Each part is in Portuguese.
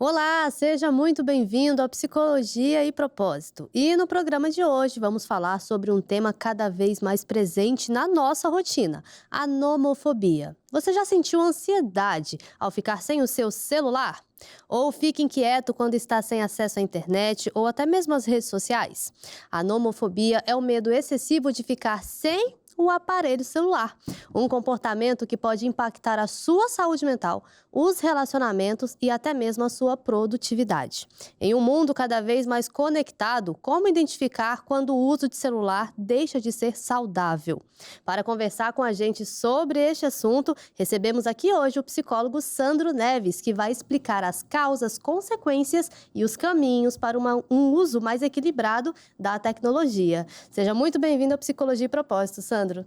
Olá, seja muito bem-vindo ao Psicologia e Propósito. E no programa de hoje vamos falar sobre um tema cada vez mais presente na nossa rotina, a nomofobia. Você já sentiu ansiedade ao ficar sem o seu celular? Ou fica inquieto quando está sem acesso à internet ou até mesmo às redes sociais? A nomofobia é o medo excessivo de ficar sem o aparelho celular. Um comportamento que pode impactar a sua saúde mental, os relacionamentos e até mesmo a sua produtividade. Em um mundo cada vez mais conectado, como identificar quando o uso de celular deixa de ser saudável? Para conversar com a gente sobre este assunto, recebemos aqui hoje o psicólogo Sandro Neves, que vai explicar as causas, consequências e os caminhos para um uso mais equilibrado da tecnologia. Seja muito bem-vindo ao Psicologia e Propósito, Sandro.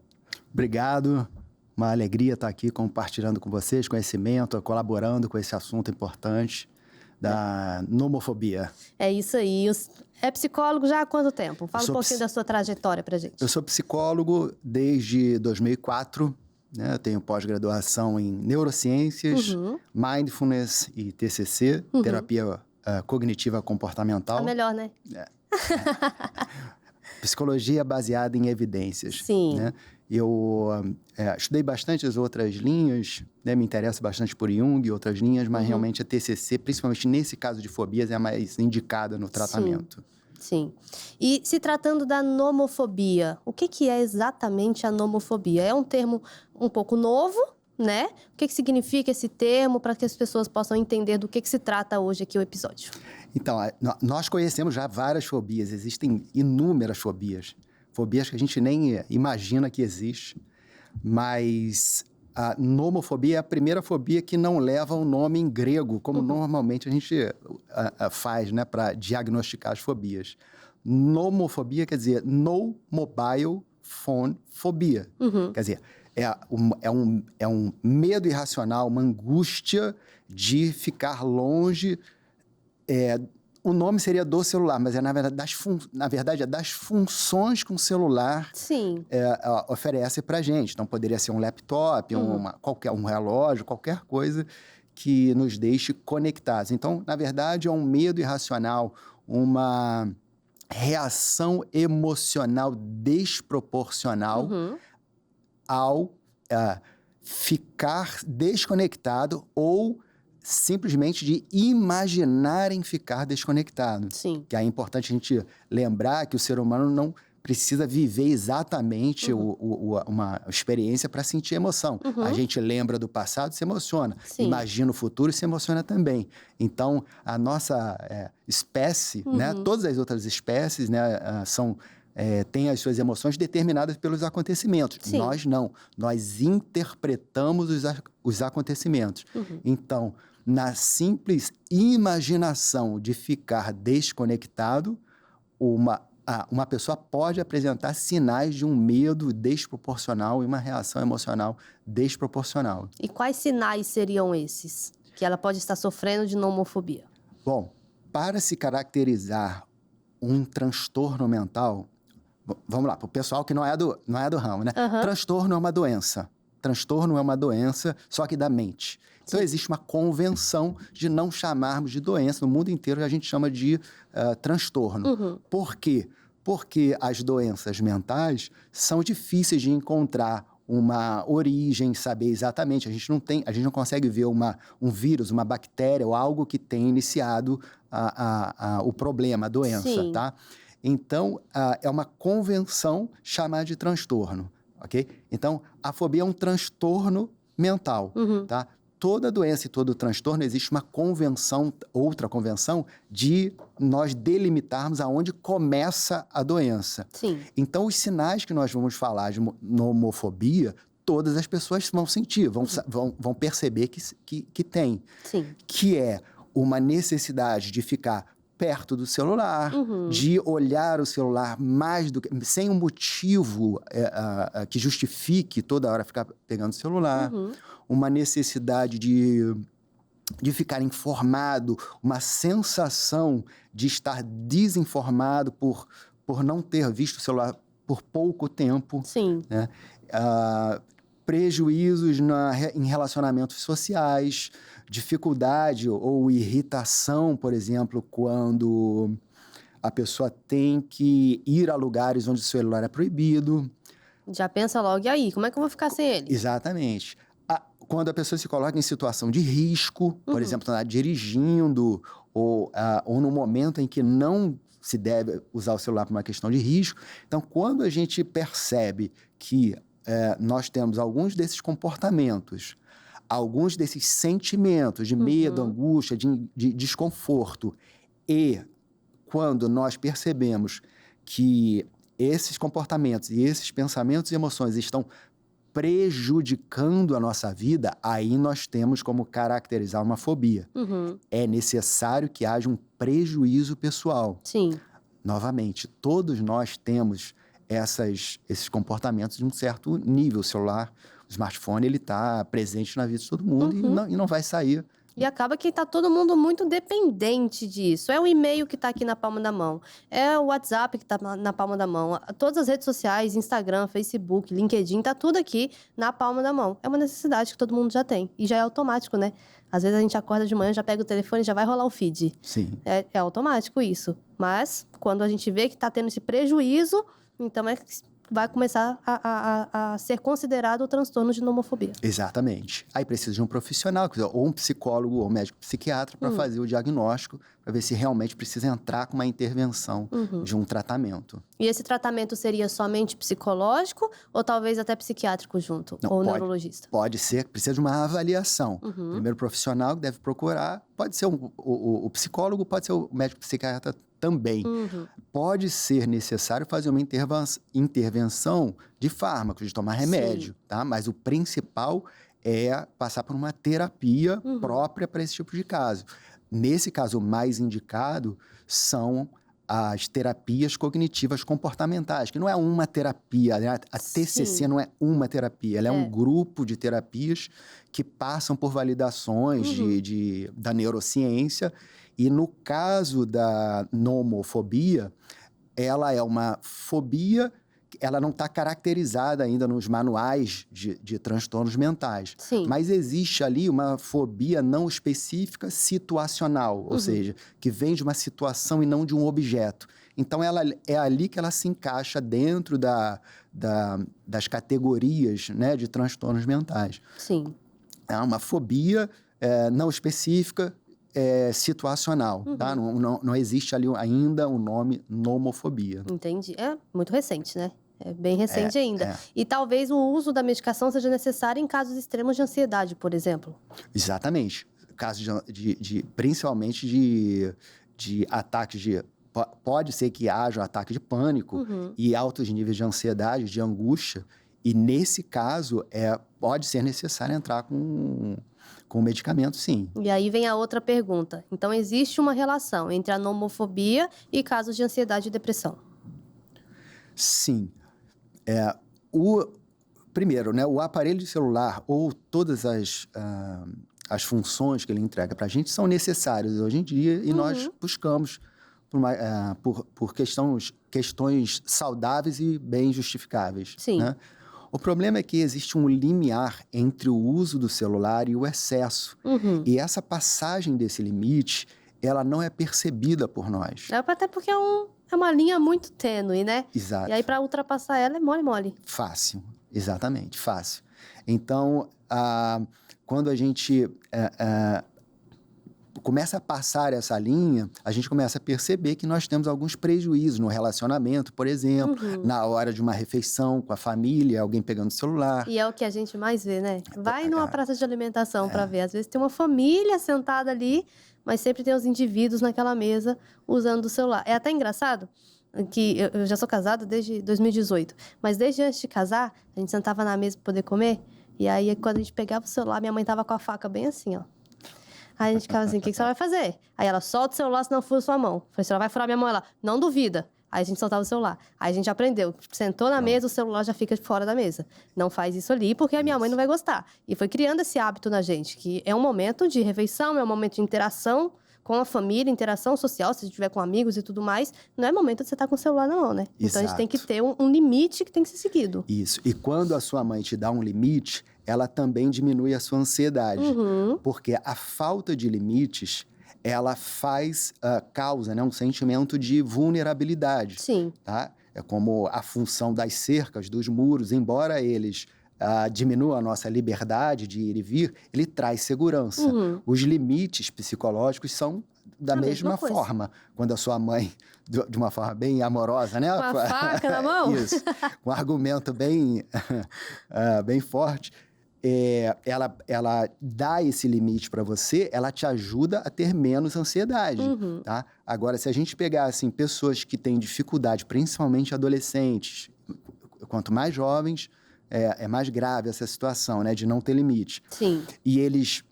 Obrigado, uma alegria estar aqui compartilhando com vocês conhecimento, colaborando com esse assunto importante da nomofobia. É isso aí. É psicólogo já há quanto tempo? Fala um pouquinho da sua trajetória pra gente. Eu sou psicólogo desde 2004, né? Eu tenho pós-graduação em neurociências, mindfulness e TCC, terapia cognitiva comportamental. A melhor, né? Psicologia baseada em evidências. Sim. Né? Eu estudei bastante as outras linhas, né? Me interesso bastante por Jung e outras linhas, mas realmente a TCC, principalmente nesse caso de fobias, é a mais indicada no tratamento. Sim. E se tratando da nomofobia, o que é exatamente a nomofobia? É um termo um pouco novo, né? O que significa esse termo para que as pessoas possam entender do que se trata hoje aqui o episódio? Então, nós conhecemos já várias fobias, existem inúmeras fobias. Fobias que a gente nem imagina que existe, mas a nomofobia é a primeira fobia que não leva um nome em grego, como normalmente a gente faz, né, para diagnosticar as fobias. Nomofobia quer dizer no mobile phone phobia. Quer dizer, é um medo irracional, uma angústia de ficar longe. O nome seria do celular, mas na verdade é das funções que um celular oferece para a gente. Então, poderia ser um laptop, um relógio, qualquer coisa que nos deixe conectados. Então, na verdade, é um medo irracional, uma reação emocional desproporcional ao ficar desconectado ou simplesmente de imaginar em ficar desconectado. Sim. Que é importante a gente lembrar que o ser humano não precisa viver exatamente uma experiência para sentir emoção. A gente lembra do passado e se emociona. Sim. Imagina o futuro e se emociona também. Então, a nossa espécie, né, todas as outras espécies, né, têm as suas emoções determinadas pelos acontecimentos. Sim. Nós não. Nós interpretamos os acontecimentos. Então, na simples imaginação de ficar desconectado, uma pessoa pode apresentar sinais de um medo desproporcional e uma reação emocional desproporcional. E quais sinais seriam esses que ela pode estar sofrendo de nomofobia? Bom, para se caracterizar um transtorno mental, vamos lá, para o pessoal que não é do ramo, né? Transtorno é uma doença. Transtorno é uma doença, só que da mente. Então, existe uma convenção de não chamarmos de doença. No mundo inteiro, a gente chama de transtorno. Por quê? Porque as doenças mentais são difíceis de encontrar uma origem, saber exatamente. A gente não consegue ver um vírus, uma bactéria ou algo que tenha iniciado o problema, a doença, tá? Então, é uma convenção chamar de transtorno, ok? Então, a fobia é um transtorno mental, tá? Toda doença e todo transtorno existe uma convenção, outra convenção, de nós delimitarmos aonde começa a doença. Sim. Então, os sinais que nós vamos falar de nomofobia, todas as pessoas vão sentir, vão perceber que tem. Sim. Que é uma necessidade de ficar perto do celular, de olhar o celular mais do que... sem um motivo que justifique toda hora ficar pegando o celular. Uma necessidade de ficar informado, uma sensação de estar desinformado por não ter visto o celular por pouco tempo. Sim. Né? prejuízos em relacionamentos sociais, dificuldade ou irritação, por exemplo, quando a pessoa tem que ir a lugares onde o celular é proibido. Já pensa logo, e aí, como é que eu vou ficar sem ele? Exatamente. Quando a pessoa se coloca em situação de risco, por exemplo, está dirigindo, ou no momento em que não se deve usar o celular por uma questão de risco. Então, quando a gente percebe que nós temos alguns desses comportamentos, alguns desses sentimentos de medo, angústia, de desconforto, e quando nós percebemos que esses comportamentos e esses pensamentos e emoções estão prejudicando a nossa vida, aí nós temos como caracterizar uma fobia. É necessário que haja um prejuízo pessoal. Sim. Novamente, todos nós temos esses comportamentos de um certo nível. O celular, o smartphone, ele está presente na vida de todo mundo e não vai sair. E acaba que tá todo mundo muito dependente disso. É o e-mail que tá aqui na palma da mão. É o WhatsApp que tá na palma da mão. Todas as redes sociais, Instagram, Facebook, LinkedIn, tá tudo aqui na palma da mão. É uma necessidade que todo mundo já tem. E já é automático, né? Às vezes a gente acorda de manhã, já pega o telefone e já vai rolar o feed. Sim. É automático isso. Mas, quando a gente vê que tá tendo esse prejuízo, então vai começar a ser considerado o transtorno de nomofobia. Exatamente. Aí precisa de um profissional, ou um psicólogo ou um médico psiquiatra para fazer o diagnóstico, para ver se realmente precisa entrar com uma intervenção de um tratamento. E esse tratamento seria somente psicológico ou talvez até psiquiátrico junto? Não, ou neurologista? Pode ser, precisa de uma avaliação. Primeiro profissional que deve procurar, pode ser o psicólogo, pode ser o médico psiquiatra também. Pode ser necessário fazer uma intervenção de fármacos, de tomar remédio, tá? Mas o principal é passar por uma terapia própria para esse tipo de caso. Nesse caso, o mais indicado são as terapias cognitivas comportamentais, que não é uma terapia, né? A TCC não é uma terapia, ela é um grupo de terapias que passam por validações da neurociência. E no caso da nomofobia, ela é uma fobia, ela não está caracterizada ainda nos manuais de transtornos mentais. Sim. Mas existe ali uma fobia não específica situacional, ou seja, que vem de uma situação e não de um objeto. Então, é ali que ela se encaixa dentro das categorias, né, de transtornos mentais. Sim. É uma fobia não específica, situacional, tá? Não existe ali ainda o nome nomofobia. Entendi. É muito recente, né? É bem recente ainda. E talvez o uso da medicação seja necessário em casos extremos de ansiedade, por exemplo. Exatamente. Casos principalmente de ataques pode ser que haja um ataque de pânico e altos níveis de ansiedade, de angústia. E nesse caso, pode ser necessário entrar com medicamento, sim. E aí vem a outra pergunta. Então, existe uma relação entre a nomofobia e casos de ansiedade e depressão? Sim. Primeiro, né, o aparelho de celular ou todas as funções que ele entrega para a gente são necessárias hoje em dia e nós buscamos por questões saudáveis e bem justificáveis. Sim. Né? O problema é que existe um limiar entre o uso do celular e o excesso. E essa passagem desse limite, ela não é percebida por nós. Até porque é uma linha muito tênue, né? Exato. E aí, para ultrapassar ela, é mole. Fácil, exatamente, fácil. Então, quando a gente começa a passar essa linha, a gente começa a perceber que nós temos alguns prejuízos no relacionamento, por exemplo, na hora de uma refeição com a família, alguém pegando o celular. E é o que a gente mais vê, né? Vai numa praça de alimentação para ver. Às vezes tem uma família sentada ali, mas sempre tem os indivíduos naquela mesa usando o celular. É até engraçado que eu já sou casada desde 2018, mas desde antes de casar, a gente sentava na mesa para poder comer, e aí quando a gente pegava o celular, minha mãe tava com a faca bem assim, ó. Aí a gente ficava assim, o que você vai fazer? Aí ela, solta o celular, senão fura sua mão. Falei, você vai furar minha mão? Ela, não duvida. Aí a gente soltava o celular. Aí a gente aprendeu. Sentou na mesa, o celular já fica fora da mesa. Não faz isso ali, porque a minha mãe não vai gostar. E foi criando esse hábito na gente, que é um momento de refeição, é um momento de interação com a família, interação social, se tiver com amigos e tudo mais, não é momento de você estar com o celular na mão, né? Então, a gente tem que ter um limite que tem que ser seguido. Isso. E quando a sua mãe te dá um limite, ela também diminui a sua ansiedade. Porque a falta de limites, ela causa, né, um sentimento de vulnerabilidade. Sim. Tá? É como a função das cercas, dos muros, embora eles diminuam a nossa liberdade de ir e vir, ele traz segurança. Os limites psicológicos são da mesma forma. Quando a sua mãe, de uma forma bem amorosa, né? Com a faca na mão? Isso. Com um argumento bem, bem forte. Ela dá esse limite para você, ela te ajuda a ter menos ansiedade, tá? Agora, se a gente pegar, assim, pessoas que têm dificuldade, principalmente adolescentes, quanto mais jovens, é mais grave essa situação, né? De não ter limite. Sim. E eles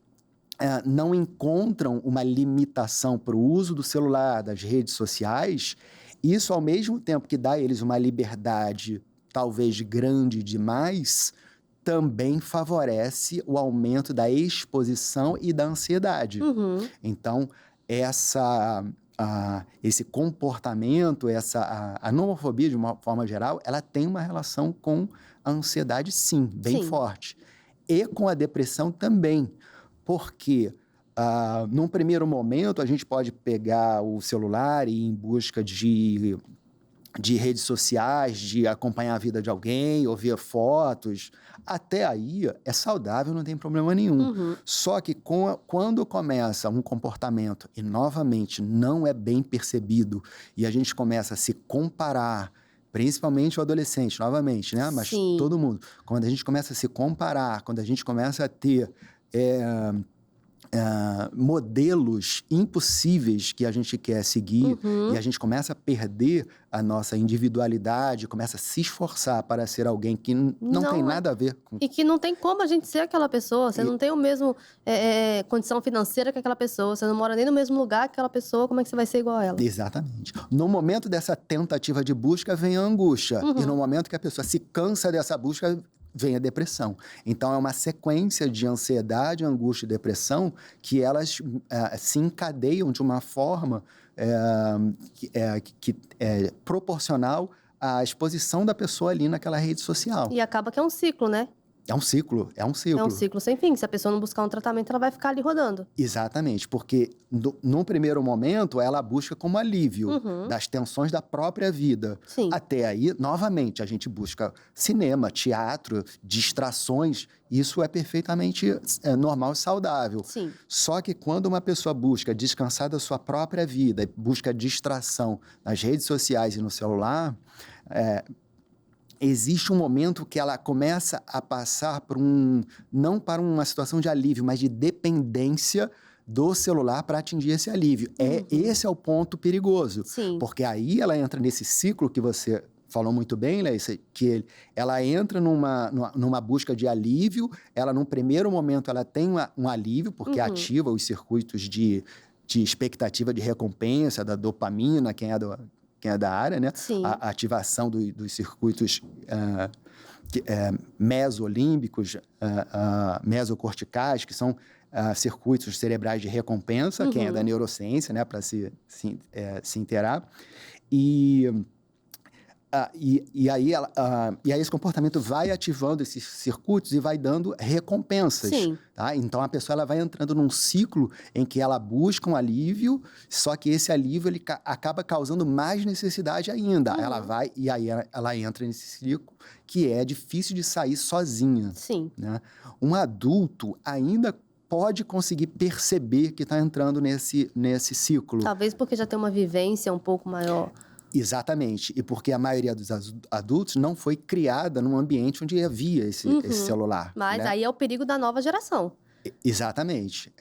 não encontram uma limitação para o uso do celular, das redes sociais, isso, ao mesmo tempo que dá a eles uma liberdade talvez grande demais, também favorece o aumento da exposição e da ansiedade. Então, esse comportamento, a nomofobia, de uma forma geral, ela tem uma relação com a ansiedade, sim, bem forte. E com a depressão também, porque num primeiro momento a gente pode pegar o celular e ir em busca de redes sociais, de acompanhar a vida de alguém, ou ver fotos. Até aí é saudável, não tem problema nenhum. Só que quando começa um comportamento e, novamente, não é bem percebido e a gente começa a se comparar, principalmente o adolescente, novamente, né? Mas todo mundo. Quando a gente começa a se comparar, quando a gente começa a ter modelos impossíveis que a gente quer seguir e a gente começa a perder a nossa individualidade, começa a se esforçar para ser alguém que não tem nada a ver com... E que não tem como a gente ser aquela pessoa, você não tem o mesmo condição financeira que aquela pessoa, você não mora nem no mesmo lugar que aquela pessoa, como é que você vai ser igual a ela? Exatamente. No momento dessa tentativa de busca, vem a angústia. E no momento que a pessoa se cansa dessa busca, vem a depressão. Então, é uma sequência de ansiedade, angústia e depressão que elas se encadeiam de uma forma que é proporcional à exposição da pessoa ali naquela rede social. E acaba que é um ciclo, né? É um ciclo. É um ciclo sem fim. Se a pessoa não buscar um tratamento, ela vai ficar ali rodando. Exatamente, porque num primeiro momento ela busca como alívio das tensões da própria vida. Sim. Até aí, novamente, a gente busca cinema, teatro, distrações. Isso é perfeitamente normal e saudável. Sim. Só que quando uma pessoa busca descansar da sua própria vida, busca distração nas redes sociais e no celular, existe um momento que ela começa a passar por não para uma situação de alívio, mas de dependência do celular para atingir esse alívio. Esse é o ponto perigoso. Sim. Porque aí ela entra nesse ciclo que você falou muito bem, Leísa, que ela entra numa busca de alívio, ela, num primeiro momento, ela tem um alívio, porque ativa os circuitos de expectativa de recompensa, da dopamina, quem é da área, né? Sim. A ativação dos circuitos mesolímbicos, mesocorticais, que são circuitos cerebrais de recompensa, quem é da neurociência, né? Para se inteirar. E aí esse comportamento vai ativando esses circuitos e vai dando recompensas. Sim. Tá? Então, a pessoa ela vai entrando num ciclo em que ela busca um alívio, só que esse alívio ele acaba causando mais necessidade ainda. Ela vai e aí ela entra nesse ciclo que é difícil de sair sozinha. Sim. Né? Um adulto ainda pode conseguir perceber que está entrando nesse ciclo. Talvez porque já tem uma vivência um pouco maior. Exatamente. E porque a maioria dos adultos não foi criada num ambiente onde havia esse celular. Mas né? aí é o perigo da nova geração. Exatamente.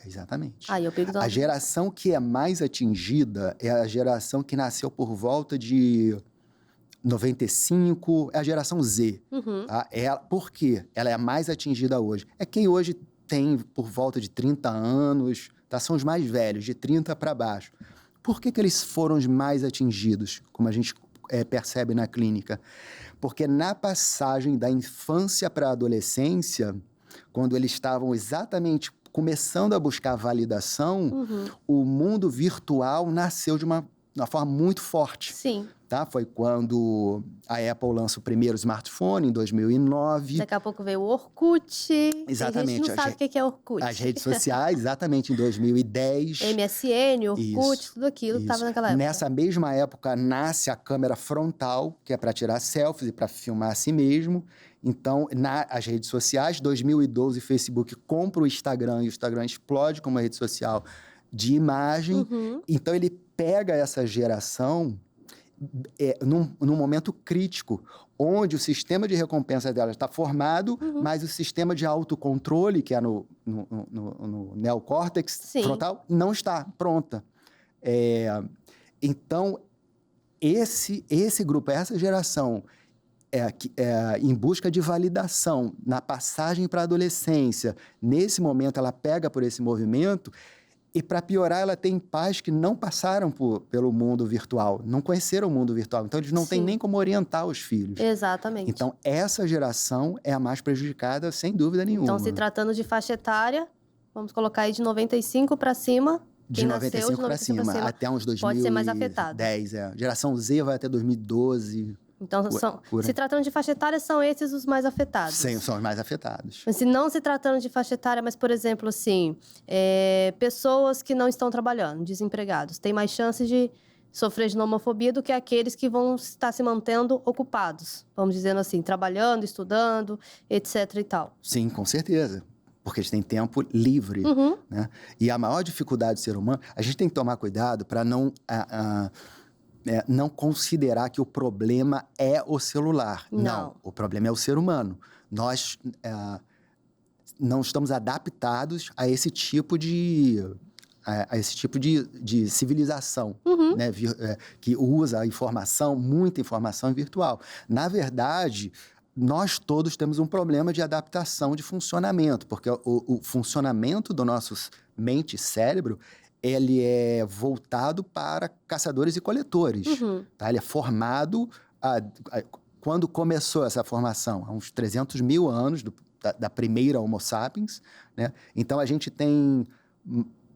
Aí é o perigo da A geração que é mais atingida é a geração que nasceu por volta de 95, é a geração Z. Tá? Por quê? Ela é a mais atingida hoje. É quem hoje tem por volta de 30 anos, tá? São os mais velhos, de 30 para baixo. Por que eles foram os mais atingidos, como a gente percebe na clínica? Porque na passagem da infância para a adolescência, quando eles estavam exatamente começando a buscar validação, Uhum. o mundo virtual nasceu de uma forma muito forte. Sim. Tá? Foi quando a Apple lança o primeiro smartphone, em 2009. Daqui a pouco veio o Orkut. Tem Exatamente. gente que não sabe o que é Orkut. As redes sociais, exatamente, em 2010. MSN, Orkut, Isso, tudo aquilo que isso. estava naquela época. Nessa mesma época, nasce a câmera frontal, que é para tirar selfies e para filmar a si mesmo. Então, as redes sociais, 2012, o Facebook compra o Instagram e o Instagram explode como uma rede social de imagem. Uhum. Então, ele pega essa geração num momento crítico, onde o sistema de recompensa dela está formado, mas o sistema de autocontrole, que é no neocórtex Sim. frontal, não está pronta. Então, esse grupo, essa geração, em busca de validação, na passagem para a adolescência, nesse momento ela pega por esse movimento. E, para piorar, ela tem pais que não passaram pelo mundo virtual, não conheceram o mundo virtual. Então, eles não têm nem como orientar os filhos. Exatamente. Então, essa geração é a mais prejudicada, sem dúvida nenhuma. Então, se tratando de faixa etária, vamos colocar aí de 95 para cima. De 95 para cima, até uns 2010. Pode ser mais afetado. Geração Z vai até 2012. Então, se tratando de faixa etária, são esses os mais afetados. Sim, são os mais afetados. Mas se não se tratando de faixa etária, mas, por exemplo, assim, pessoas que não estão trabalhando, desempregados, têm mais chances de sofrer de nomofobia do que aqueles que vão estar se mantendo ocupados. Vamos dizendo assim, trabalhando, estudando, etc e tal. Sim, com certeza. Porque eles têm tempo livre, né? E a maior dificuldade do ser humano, a gente tem que tomar cuidado para não considerar que o problema é o celular. Não, o problema é o ser humano. Nós não estamos adaptados a esse tipo de civilização, né? Que usa a informação, muita informação virtual. Na verdade, nós todos temos um problema de adaptação de funcionamento, porque o funcionamento do nosso mente e cérebro, ele é voltado para caçadores e coletores. Tá? Ele é formado... Quando começou essa formação? Há uns 300 mil anos da primeira Homo sapiens, né? Então, a gente tem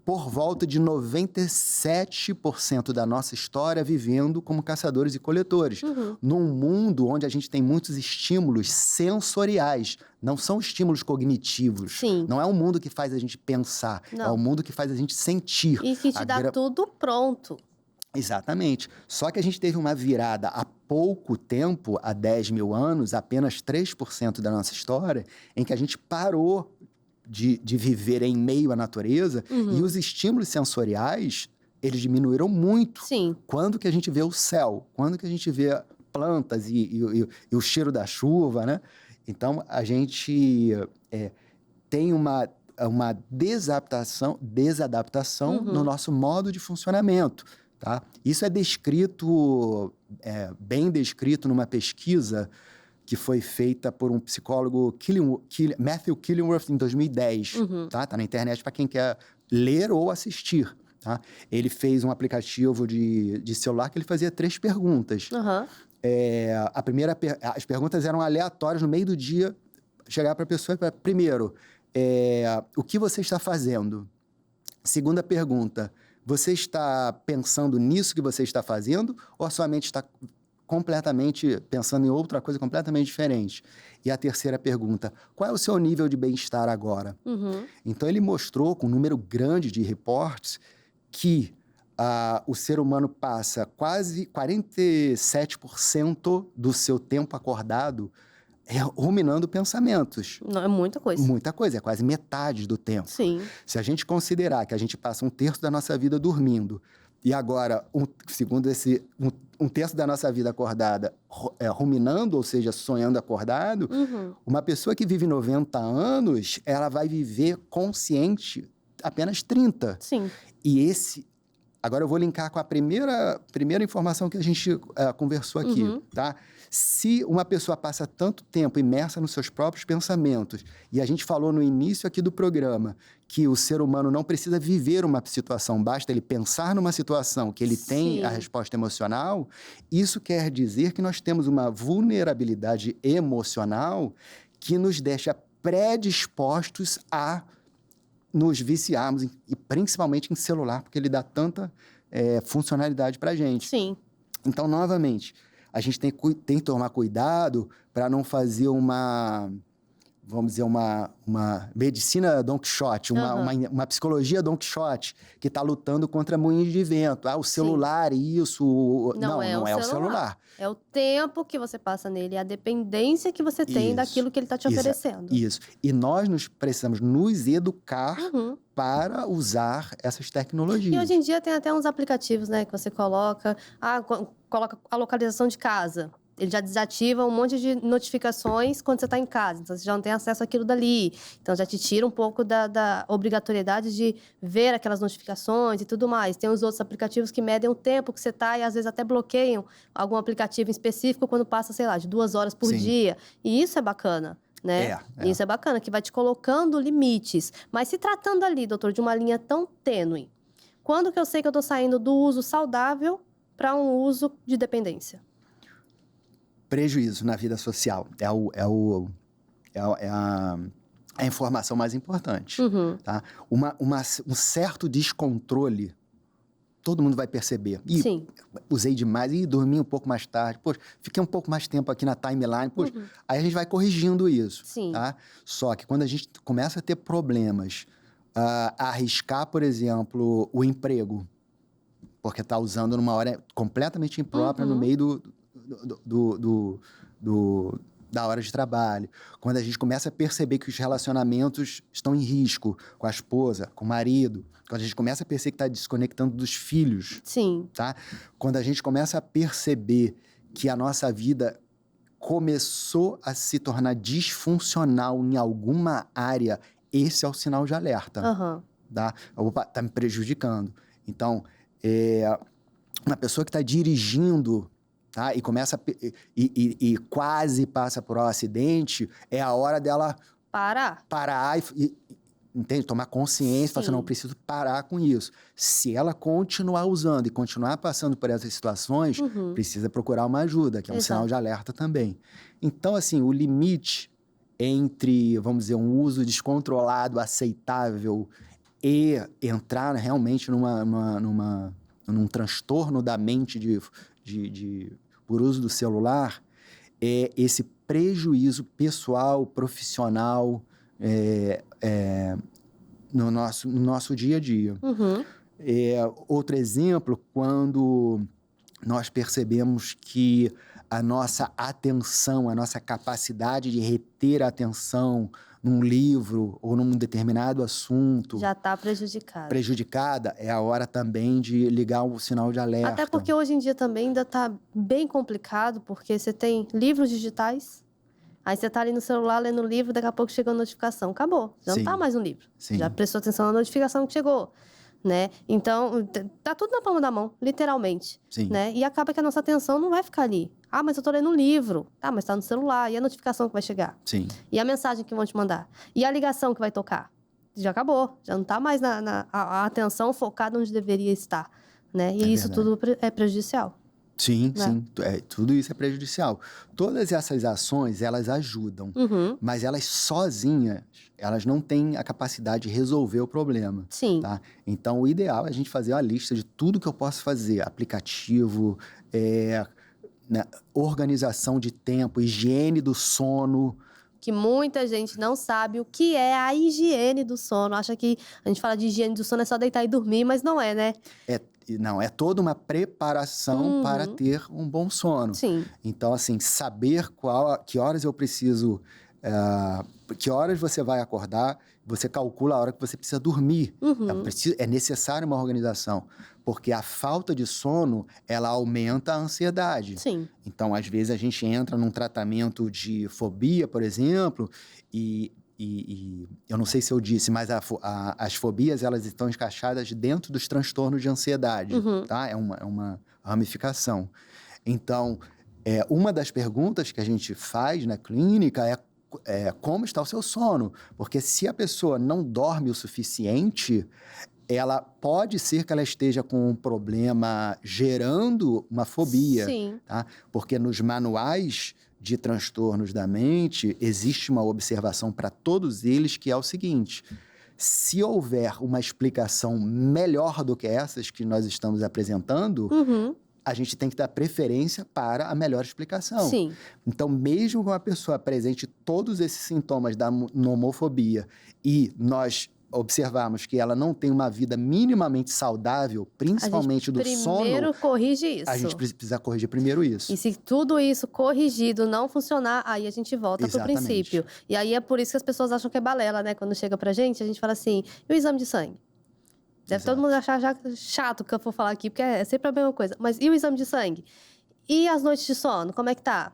por volta de 97% da nossa história vivendo como caçadores e coletores. Num mundo onde a gente tem muitos estímulos sensoriais, não são estímulos cognitivos. Sim. Não é um mundo que faz a gente pensar, é um mundo que faz a gente sentir. E que te dá tudo pronto. Exatamente. Só que a gente teve uma virada há pouco tempo, há 10 mil anos, apenas 3% da nossa história, em que a gente parou de viver em meio à natureza e os estímulos sensoriais, eles diminuíram muito. Sim. Quando que a gente vê o céu? Quando que a gente vê plantas e o cheiro da chuva, né? Então, a gente tem uma desadaptação no nosso modo de funcionamento. Tá? Isso é descrito, bem descrito numa pesquisa que foi feita por um psicólogo, Matthew Killingworth, em 2010. Tá na internet para quem quer ler ou assistir. Tá? Ele fez um aplicativo de celular que ele fazia 3 perguntas. As perguntas eram aleatórias no meio do dia. Chegar para a pessoa e primeiro, o que você está fazendo? Segunda pergunta, você está pensando nisso que você está fazendo ou a sua mente está completamente pensando em outra coisa completamente diferente? E a terceira pergunta, qual é o seu nível de bem-estar agora? Então, ele mostrou com um número grande de reportes que o ser humano passa quase 47% do seu tempo acordado ruminando pensamentos. Não, é muita coisa. Muita coisa, é quase metade do tempo. Sim. Se a gente considerar que a gente passa 1/3 da nossa vida dormindo, e agora, segundo um terço da nossa vida acordada ruminando, ou seja, sonhando acordado, uma pessoa que vive 90 anos, ela vai viver consciente apenas 30. Sim. E agora eu vou linkar com a primeira informação que a gente conversou aqui, tá? Se uma pessoa passa tanto tempo imersa nos seus próprios pensamentos, e a gente falou no início aqui do programa que o ser humano não precisa viver uma situação, basta ele pensar numa situação que ele tem a resposta emocional, isso quer dizer que nós temos uma vulnerabilidade emocional que nos deixa predispostos a nos viciarmos, e principalmente em celular, porque ele dá tanta funcionalidade para a gente. Sim. Então, novamente, a gente tem que tomar cuidado para não fazer vamos dizer, uma medicina Don Quixote, uma psicologia Don Quixote, que está lutando contra moinhos de vento. O celular, isso... Não é o celular. É o tempo que você passa nele, a dependência que você tem daquilo que ele está te oferecendo. Isso. E nós precisamos nos educar para usar essas tecnologias. E hoje em dia tem até uns aplicativos, né, que você coloca a localização de casa. Ele já desativa um monte de notificações quando você está em casa. Então, você já não tem acesso àquilo dali. Então, já te tira um pouco da obrigatoriedade de ver aquelas notificações e tudo mais. Tem os outros aplicativos que medem o tempo que você está e, às vezes, até bloqueiam algum aplicativo em específico quando passa, sei lá, de 2 horas por dia. E isso é bacana, né? Isso é bacana, que vai te colocando limites. Mas se tratando ali, doutor, de uma linha tão tênue, quando que eu sei que eu estou saindo do uso saudável para um uso de dependência? Prejuízo na vida social é a informação mais importante. Tá? Um certo descontrole, todo mundo vai perceber. Sim. Usei demais, dormi um pouco mais tarde, poxa, fiquei um pouco mais tempo aqui na timeline, poxa, aí a gente vai corrigindo isso. Sim. Tá? Só que quando a gente começa a ter problemas, a arriscar, por exemplo, o emprego, porque está usando numa hora completamente imprópria no meio da hora de trabalho, quando a gente começa a perceber que os relacionamentos estão em risco com a esposa, com o marido, quando a gente começa a perceber que está desconectando dos filhos, Sim. tá? Quando a gente começa a perceber que a nossa vida começou a se tornar disfuncional em alguma área, esse é o sinal de alerta. Tá? Opa, tá me prejudicando. Então, uma pessoa que está dirigindo, tá? E começa e quase passa por um acidente, é a hora dela parar e entende? Tomar consciência, falar assim, não, eu preciso parar com isso. Se ela continuar usando e continuar passando por essas situações, precisa procurar uma ajuda, que é um sinal de alerta também. Então, assim, o limite entre, vamos dizer, um uso descontrolado, aceitável, e entrar realmente num transtorno da mente por uso do celular, é esse prejuízo pessoal, profissional, no nosso dia a dia. Outro exemplo, quando nós percebemos que a nossa atenção, a nossa capacidade de reter a atenção num livro ou num determinado assunto... já está prejudicada. Prejudicada, é a hora também de ligar o sinal de alerta. Até porque hoje em dia também ainda está bem complicado, porque você tem livros digitais, aí você está ali no celular lendo o livro, daqui a pouco chega a notificação. Acabou, já não está mais um livro. Já prestou atenção na notificação que chegou. Né? Então, tá tudo na palma da mão, literalmente. Né? E acaba que a nossa atenção não vai ficar ali. Ah, mas eu tô lendo um livro. Tá, mas tá no celular. E a notificação que vai chegar? E a mensagem que vão te mandar? E a ligação que vai tocar? Já acabou. Já não tá mais a atenção focada onde deveria estar. Né? E isso tudo é prejudicial. Sim. Tudo isso é prejudicial. Todas essas ações, elas ajudam, mas elas sozinhas, elas não têm a capacidade de resolver o problema. Tá? Então, o ideal é a gente fazer uma lista de tudo que eu posso fazer. Aplicativo, né, organização de tempo, higiene do sono. Que muita gente não sabe o que é a higiene do sono. Acha que a gente fala de higiene do sono é só deitar e dormir, mas não é, né? Não, é toda uma preparação para ter um bom sono. Então, assim, saber que horas eu preciso... que horas você vai acordar, você calcula a hora que você precisa dormir. É necessário uma organização, porque a falta de sono, ela aumenta a ansiedade. Então, às vezes, a gente entra num tratamento de fobia, por exemplo, e eu não sei se eu disse, mas as fobias, elas estão encaixadas dentro dos transtornos de ansiedade, tá? É uma ramificação. Então, uma das perguntas que a gente faz na clínica é como está o seu sono? Porque se a pessoa não dorme o suficiente, ela pode ser que ela esteja com um problema gerando uma fobia. Tá? Porque nos manuais de transtornos da mente, existe uma observação para todos eles que é o seguinte: Se houver uma explicação melhor do que essas que nós estamos apresentando, a gente tem que dar preferência para a melhor explicação. Sim. Então, mesmo que uma pessoa apresente todos esses sintomas da nomofobia e nós observarmos que ela não tem uma vida minimamente saudável, principalmente do sono, Primeiro corrige isso. a gente precisa corrigir primeiro isso. E se tudo isso corrigido não funcionar, aí a gente volta pro Exatamente. princípio. E aí é por isso que as pessoas acham que é balela, né? Quando chega pra gente, a gente fala assim, e o exame de sangue? Deve todo Exato. mundo achar já chato que eu for falar aqui, porque é sempre a mesma coisa. Mas e o exame de sangue? E as noites de sono, como é que tá?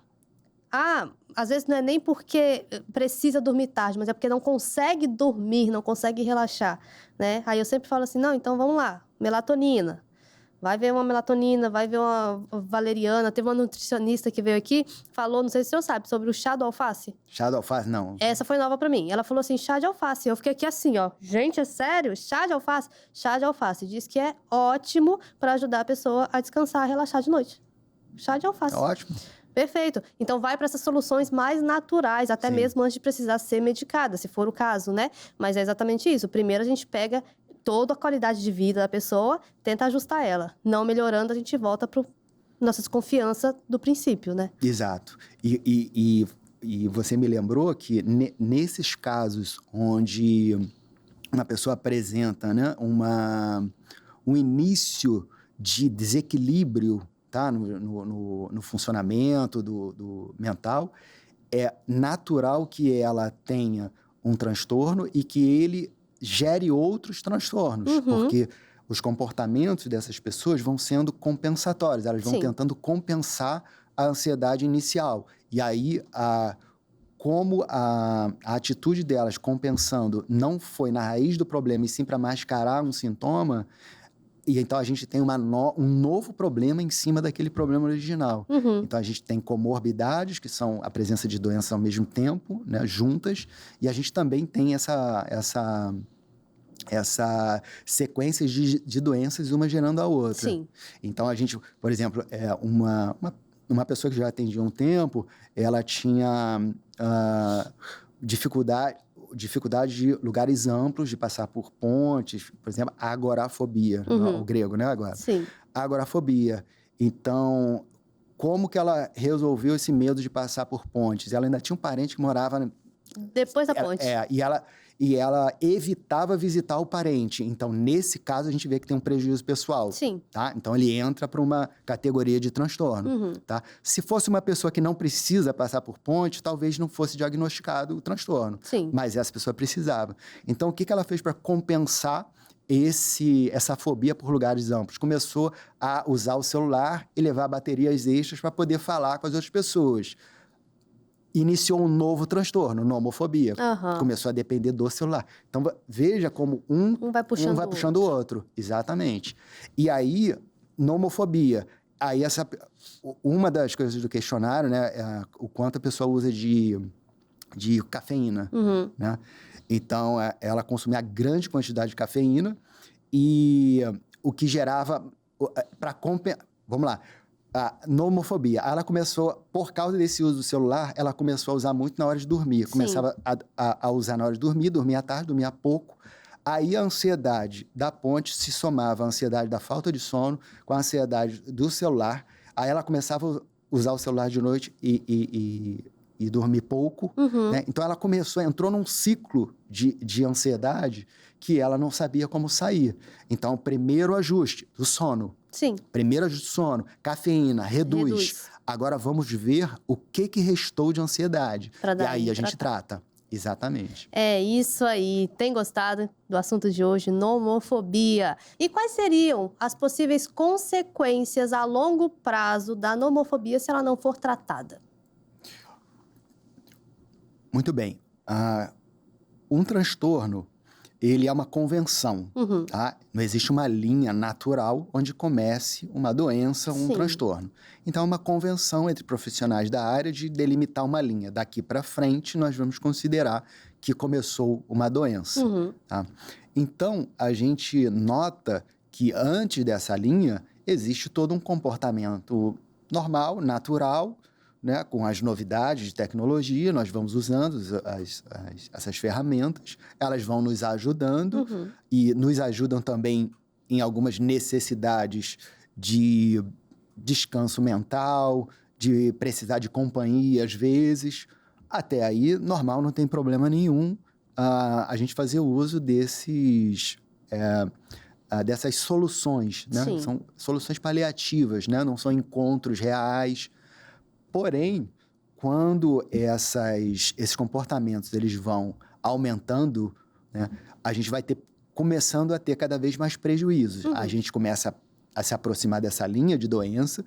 Ah, às vezes não é nem porque precisa dormir tarde, mas é porque não consegue dormir, não consegue relaxar, né? Aí eu sempre falo assim, não, então vamos lá, melatonina. Vai ver uma melatonina, vai ver uma valeriana. Teve uma nutricionista que veio aqui, falou, não sei se o senhor sabe, sobre o chá do alface. Chá do alface, não. Essa foi nova pra mim. Ela falou assim, chá de alface. Eu fiquei aqui assim, ó. Gente, é sério? Chá de alface? Chá de alface. Diz que é ótimo pra ajudar a pessoa a descansar, a relaxar de noite. Chá de alface. Ótimo. Perfeito. Então vai para essas soluções mais naturais, até Sim. mesmo antes de precisar ser medicada, se for o caso, né? Mas é exatamente isso. Primeiro a gente pega toda a qualidade de vida da pessoa, tenta ajustar ela. Não melhorando, a gente volta para nossa desconfiança do princípio, né? Exato. E você me lembrou que nesses casos onde uma pessoa apresenta, né, um início de desequilíbrio, tá, no funcionamento do mental, é natural que ela tenha um transtorno e que ele gere outros transtornos, porque os comportamentos dessas pessoas vão sendo compensatórios, elas vão Sim. tentando compensar a ansiedade inicial. E aí, como a atitude delas compensando não foi na raiz do problema, e sim para mascarar um sintoma, e então a gente tem um novo problema em cima daquele problema original. Então a gente tem comorbidades, que são a presença de doenças ao mesmo tempo, né, juntas, e a gente também tem essa sequência de doenças, uma gerando a outra. Sim. Então a gente, por exemplo, uma pessoa que já atendia há um tempo, ela tinha dificuldade de lugares amplos, de passar por pontes, por exemplo, agorafobia, o grego, né, agora? Sim. Agorafobia. Então, como que ela resolveu esse medo de passar por pontes? Ela ainda tinha um parente que morava... Depois da ponte. E ela evitava visitar o parente. Então, nesse caso, a gente vê que tem um prejuízo pessoal. Sim. Tá? Então, ele entra para uma categoria de transtorno. Tá? Se fosse uma pessoa que não precisa passar por ponte, talvez não fosse diagnosticado o transtorno. Sim. Mas essa pessoa precisava. Então, o que ela fez para compensar essa fobia por lugares amplos? Começou a usar o celular e levar baterias extras para poder falar com as outras pessoas. Iniciou um novo transtorno, nomofobia. Começou a depender do celular. Então, veja como um vai puxando o outro. Exatamente. E aí, nomofobia. Aí, uma das coisas do questionário, né, é o quanto a pessoa usa de cafeína, né? Então, ela consumia grande quantidade de cafeína e o que gerava... Vamos lá. A nomofobia. Ela começou, por causa desse uso do celular, ela começou a usar muito na hora de dormir. Começava a usar na hora de dormir, dormia à tarde, dormia pouco. Aí a ansiedade da ponte se somava à ansiedade da falta de sono com a ansiedade do celular. Aí ela começava a usar o celular de noite e dormir pouco. Né? Então ela entrou num ciclo de ansiedade que ela não sabia como sair. Então, primeiro ajuste do sono. Sim. Primeiro ajuste do sono, cafeína, reduz. Agora vamos ver o que restou de ansiedade. E aí a gente trata. Exatamente. É isso aí. Tem gostado do assunto de hoje, nomofobia? E quais seriam as possíveis consequências a longo prazo da nomofobia se ela não for tratada? Muito bem. Um transtorno, ele é uma convenção, tá? Não existe uma linha natural onde comece uma doença, um transtorno. Então, é uma convenção entre profissionais da área de delimitar uma linha. Daqui para frente, nós vamos considerar que começou uma doença, tá? Então, a gente nota que antes dessa linha, existe todo um comportamento normal, natural, né, com as novidades de tecnologia, nós vamos usando essas ferramentas, elas vão nos ajudando e nos ajudam também em algumas necessidades de descanso mental, de precisar de companhia às vezes. Até aí, normal, não tem problema nenhum a gente fazer uso dessas soluções, né? Sim. São soluções paliativas, né? Não são encontros reais. Porém, quando esses comportamentos eles vão aumentando, né? A gente vai começando a ter cada vez mais prejuízos. A gente começa a se aproximar dessa linha de doença,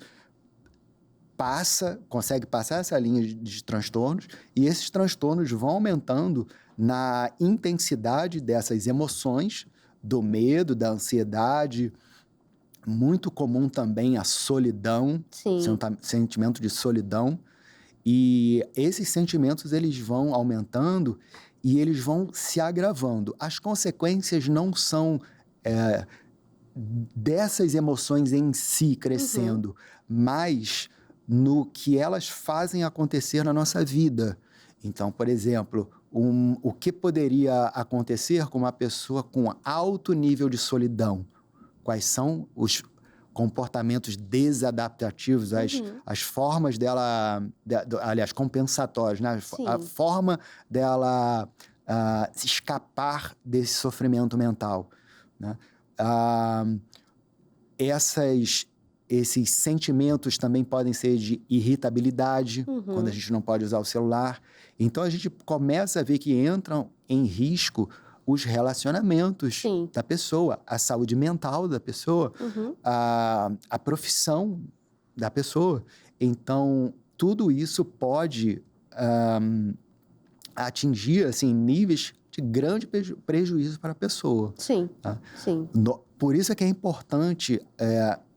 consegue passar essa linha de transtornos, e esses transtornos vão aumentando na intensidade dessas emoções, do medo, da ansiedade. Muito comum também a solidão, Sim. sentimento de solidão. E esses sentimentos, eles vão aumentando e eles vão se agravando. As consequências não são dessas emoções em si crescendo, mas no que elas fazem acontecer na nossa vida. Então, por exemplo, o que poderia acontecer com uma pessoa com alto nível de solidão? Quais são os comportamentos desadaptativos, as formas dela, aliás, compensatórias, né? A forma dela se escapar desse sofrimento mental, né? Esses sentimentos também podem ser de irritabilidade, quando a gente não pode usar o celular. Então, a gente começa a ver que entram em risco os relacionamentos da pessoa, a saúde mental da pessoa, a profissão da pessoa. Então, tudo isso pode atingir assim, níveis de grande prejuízo para a pessoa. Sim, tá? sim. Por isso é que é importante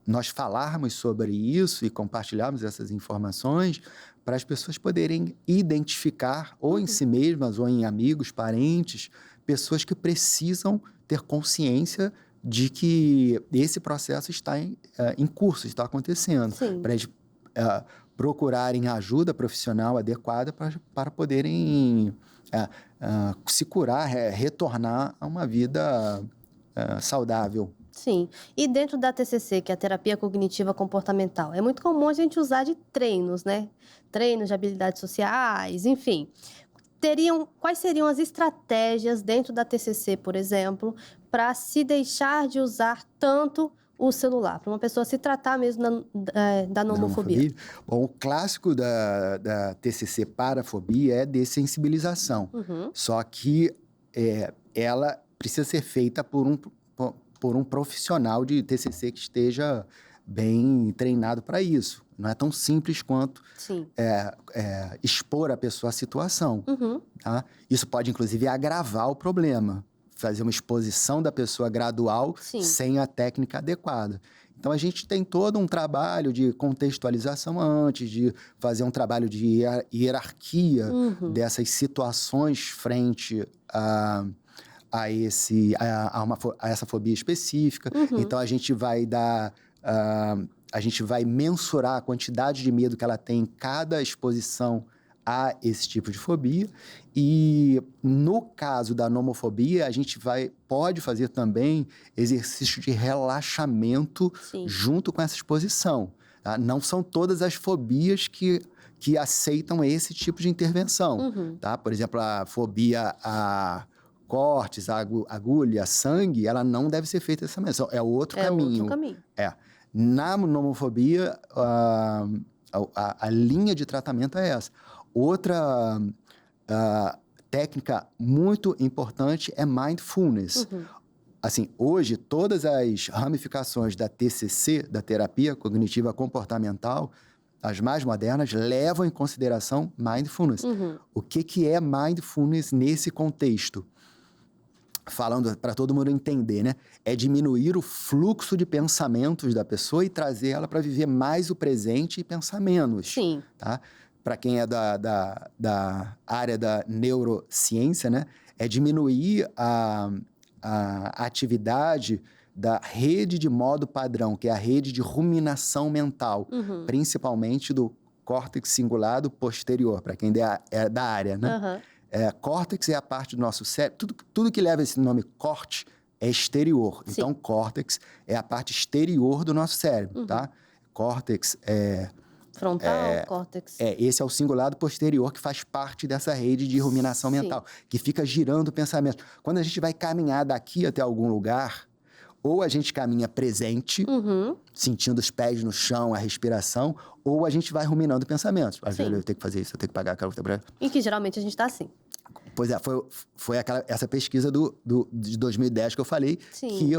nós falarmos sobre isso e compartilharmos essas informações para as pessoas poderem identificar, ou em si mesmas, ou em amigos, parentes, pessoas que precisam ter consciência de que esse processo está em curso, está acontecendo. Para eles procurarem ajuda profissional adequada para poderem se curar, retornar a uma vida saudável. Sim. E dentro da TCC, que é a terapia cognitiva comportamental, é muito comum a gente usar de treinos, né? Treinos de habilidades sociais, enfim. Quais seriam as estratégias dentro da TCC, por exemplo, para se deixar de usar tanto o celular, para uma pessoa se tratar mesmo da nomofobia? Bom, o clássico da TCC para a fobia é dessensibilização. Só que ela precisa ser feita por um profissional de TCC que esteja bem treinado para isso. Não é tão simples quanto expor a pessoa à situação. Tá? Isso pode, inclusive, agravar o problema. Fazer uma exposição da pessoa gradual sem a técnica adequada. Então, a gente tem todo um trabalho de contextualização antes, de fazer um trabalho de hierarquia dessas situações frente a essa fobia específica. Então, a gente vai a gente vai mensurar a quantidade de medo que ela tem em cada exposição a esse tipo de fobia. E no caso da nomofobia, a gente pode fazer também exercício de relaxamento junto com essa exposição. Tá? Não são todas as fobias que aceitam esse tipo de intervenção. Tá? Por exemplo, a fobia a cortes, a agulha, a sangue, ela não deve ser feita dessa maneira. É outro caminho. Outro caminho. Na nomofobia, a linha de tratamento é essa. Outra técnica muito importante é mindfulness. Assim, hoje, todas as ramificações da TCC, da terapia cognitiva comportamental, as mais modernas, levam em consideração mindfulness. O que é mindfulness nesse contexto? Falando para todo mundo entender, né? É diminuir o fluxo de pensamentos da pessoa e trazer ela para viver mais o presente e pensar menos. Tá? Para quem é da área da neurociência, né? É diminuir a atividade da rede de modo padrão, que é a rede de ruminação mental, principalmente do córtex cingulado posterior, para quem é da área, né? Aham. Córtex é a parte do nosso cérebro, tudo que leva esse nome corte é exterior. Sim. Então, córtex é a parte exterior do nosso cérebro, tá? Córtex Frontal, córtex. esse é o cingulado posterior que faz parte dessa rede de ruminação Sim. mental, que fica girando o pensamento. Quando a gente vai caminhar daqui até algum lugar, ou a gente caminha presente, sentindo os pés no chão, a respiração, ou a gente vai ruminando pensamentos. Às vezes eu tenho que fazer isso, eu tenho que pagar aquela outra. E que geralmente a gente tá assim. Pois é, foi essa pesquisa de 2010 que eu falei, Sim. que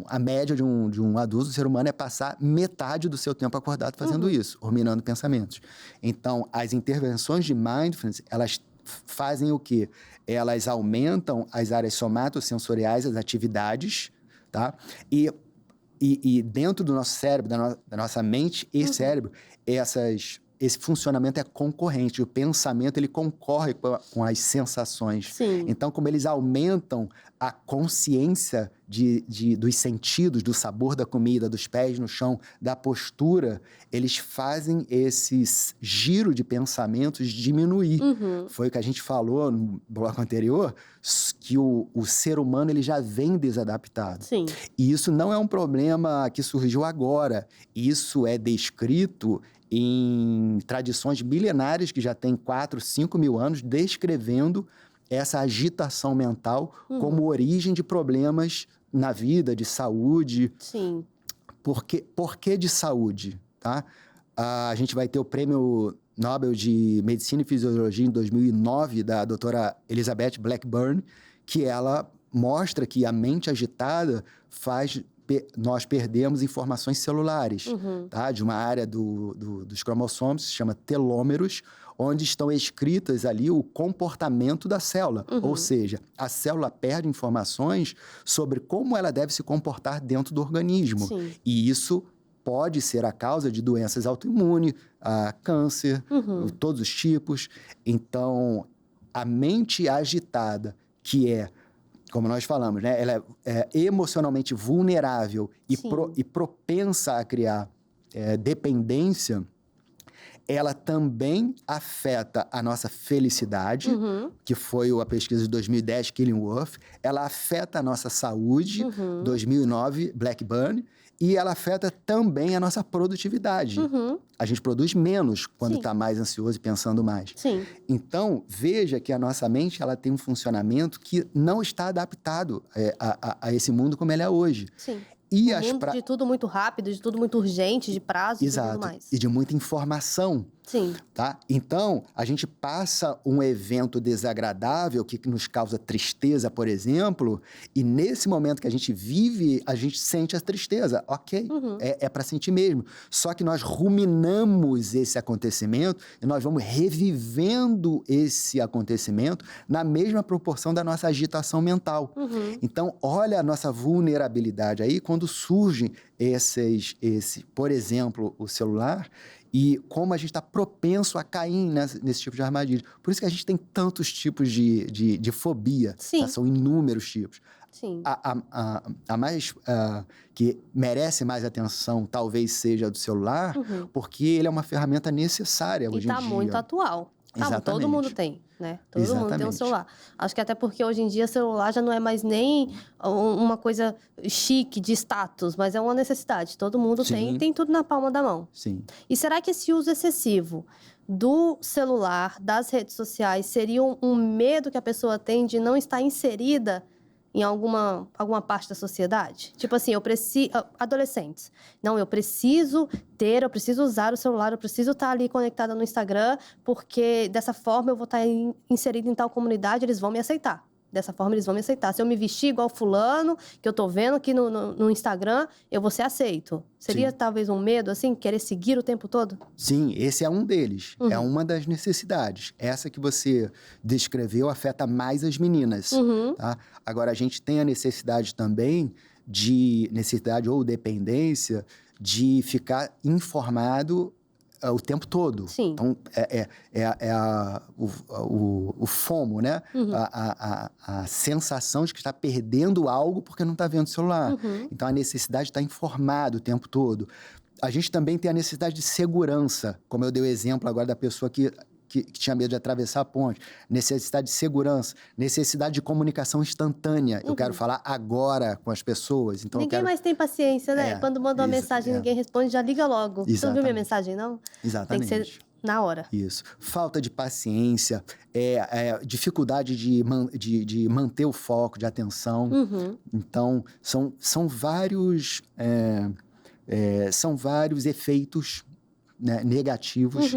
a média de um adulto, do ser humano, é passar metade do seu tempo acordado fazendo isso, ruminando pensamentos. Então, as intervenções de mindfulness, elas fazem o quê? Elas aumentam as áreas somatosensoriais, as atividades, tá? E dentro do nosso cérebro, da nossa mente e cérebro, esse funcionamento é concorrente. O pensamento, ele concorre com as sensações. Sim. Então, como eles aumentam a consciência dos sentidos, do sabor da comida, dos pés no chão, da postura, eles fazem esse giro de pensamentos diminuir. Foi o que a gente falou no bloco anterior, que o ser humano ele já vem desadaptado. Sim. E isso não é um problema que surgiu agora. Isso é descrito em tradições milenares que já têm 4, 5 mil anos, descrevendo essa agitação mental como origem de problemas na vida, de saúde. Sim. Por que de saúde? Tá? A gente vai ter o Prêmio Nobel de Medicina e Fisiologia em 2009, da doutora Elizabeth Blackburn, que ela mostra que a mente agitada nós perdemos informações celulares, tá? De uma área dos cromossomos, se chama telômeros, onde estão escritas ali o comportamento da célula. Ou seja, a célula perde informações sobre como ela deve se comportar dentro do organismo. Sim. E isso pode ser a causa de doenças autoimunes, câncer, todos os tipos. Então, a mente agitada, que é, como nós falamos, né? Ela é emocionalmente vulnerável e propensa a criar dependência, ela também afeta a nossa felicidade, que foi a pesquisa de 2010, Killingworth. Ela afeta a nossa saúde, 2009, Blackburn. E ela afeta também a nossa produtividade. A gente produz menos quando está mais ansioso e pensando mais. Sim. Então, veja que a nossa mente ela tem um funcionamento que não está adaptado a esse mundo como ele é hoje. Sim. E mundo de tudo muito rápido, de tudo muito urgente, de prazo e tudo mais. E de muita informação. Sim. Tá? Então, a gente passa um evento desagradável que nos causa tristeza, por exemplo, e nesse momento que a gente vive, a gente sente a tristeza. Ok, é para sentir mesmo. Só que nós ruminamos esse acontecimento e nós vamos revivendo esse acontecimento na mesma proporção da nossa agitação mental. Então, olha a nossa vulnerabilidade aí quando surgem por exemplo, o celular, e como a gente está propenso a cair nesse tipo de armadilha. Por isso que a gente tem tantos tipos de fobia. Sim. Tá? São inúmeros tipos. Sim. A mais que merece mais atenção talvez seja a do celular, porque ele é uma ferramenta necessária hoje em dia. E está muito atual. Exatamente. Todo mundo tem, né? Todo mundo tem um celular. Acho que até porque hoje em dia celular já não é mais nem uma coisa chique de status, mas é uma necessidade. Todo mundo tem tudo na palma da mão. Sim. E será que esse uso excessivo do celular, das redes sociais, seria um medo que a pessoa tem de não estar inserida em alguma parte da sociedade? Tipo assim, adolescentes. Não, eu preciso usar o celular, eu preciso estar ali conectada no Instagram, porque dessa forma eu vou estar inserida em tal comunidade, eles vão me aceitar. Dessa forma eles vão me aceitar. Se eu me vestir igual fulano, que eu tô vendo aqui no Instagram, eu vou ser aceito. Seria talvez um medo, assim, querer seguir o tempo todo? Sim, esse é um deles. É uma das necessidades. Essa que você descreveu afeta mais as meninas. Tá? Agora, a gente tem a necessidade também necessidade ou dependência de ficar informado o tempo todo. Sim. Então, o FOMO, né? A sensação de que está perdendo algo porque não está vendo o celular. Então, a necessidade de estar informado o tempo todo. A gente também tem a necessidade de segurança, como eu dei o exemplo agora da pessoa que tinha medo de atravessar a ponte. Necessidade de segurança, necessidade de comunicação instantânea. Eu quero falar agora com as pessoas. Então Ninguém mais tem paciência, né? Quando manda uma mensagem, ninguém responde, já liga logo. Você não viu minha mensagem, não? Exatamente. Tem que ser na hora. Isso. Falta de paciência, dificuldade de manter o foco, de atenção. Então, são vários efeitos, né, negativos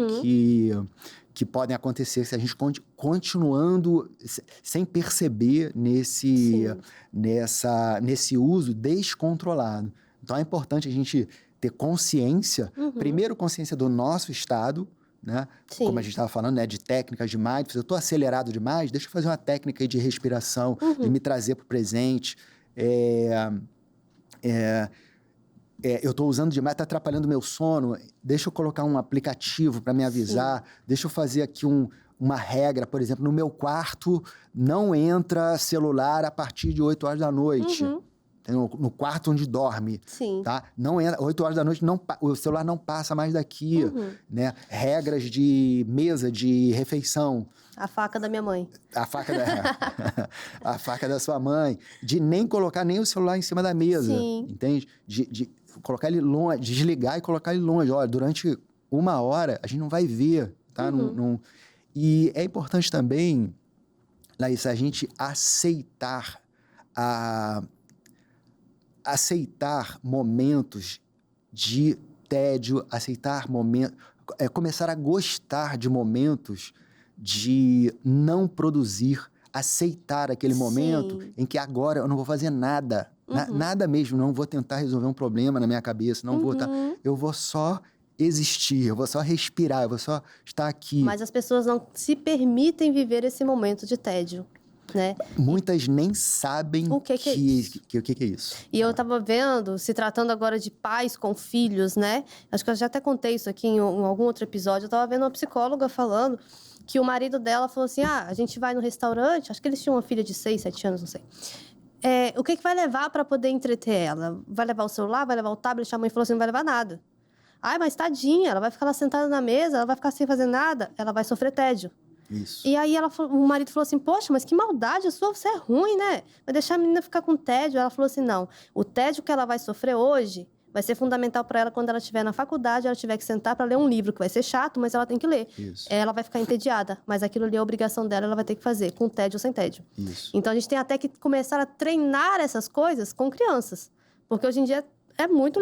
que podem acontecer se a gente continuando sem perceber nesse uso descontrolado. Então, é importante a gente ter consciência, primeiro consciência do nosso estado, né? Como a gente estava falando, né, de técnicas de mindfulness. Eu estou acelerado demais, deixa eu fazer uma técnica aí de respiração, de me trazer para o presente. Eu estou usando demais, está atrapalhando o meu sono, deixa eu colocar um aplicativo para me avisar, deixa eu fazer aqui uma regra, por exemplo, no meu quarto não entra celular a partir de 8 horas da noite. No quarto onde dorme, tá? Não entra, 8 horas da noite, o celular não passa mais daqui, né? Regras de mesa, de refeição. A faca da minha mãe. A faca da sua mãe. De nem colocar nem o celular em cima da mesa, entende? De colocar ele longe, desligar e colocar ele longe. Olha, durante 1 hora a gente não vai ver, tá? E é importante também, Laísa, a gente aceitar momentos de tédio, começar a gostar de momentos de não produzir, aceitar aquele momento em que agora eu não vou fazer nada, nada mesmo, não vou tentar resolver um problema na minha cabeça, não vou eu vou só existir, eu vou só respirar, eu vou só estar aqui. Mas as pessoas não se permitem viver esse momento de tédio, né? Muitas nem sabem o que é isso. E eu tava vendo, se tratando agora de pais com filhos, né? Acho que eu já até contei isso aqui em algum outro episódio. Eu tava vendo uma psicóloga falando que o marido dela falou assim, a gente vai no restaurante, acho que eles tinham uma filha de 6, 7 anos, não sei. O que vai levar para poder entreter ela? Vai levar o celular? Vai levar o tablet? A mãe falou assim, não vai levar nada. Ai, mas tadinha, ela vai ficar lá sentada na mesa, ela vai ficar sem fazer nada, ela vai sofrer tédio. Isso. E aí o marido falou assim, poxa, mas que maldade a sua, você é ruim, né? Vai deixar a menina ficar com tédio. Ela falou assim, não, o tédio que ela vai sofrer hoje vai ser fundamental para ela quando ela estiver na faculdade, ela tiver que sentar para ler um livro, que vai ser chato, mas ela tem que ler. Isso. Ela vai ficar entediada, mas aquilo ali é a obrigação dela, ela vai ter que fazer, com tédio ou sem tédio. Isso. Então a gente tem até que começar a treinar essas coisas com crianças. Porque hoje em dia é muito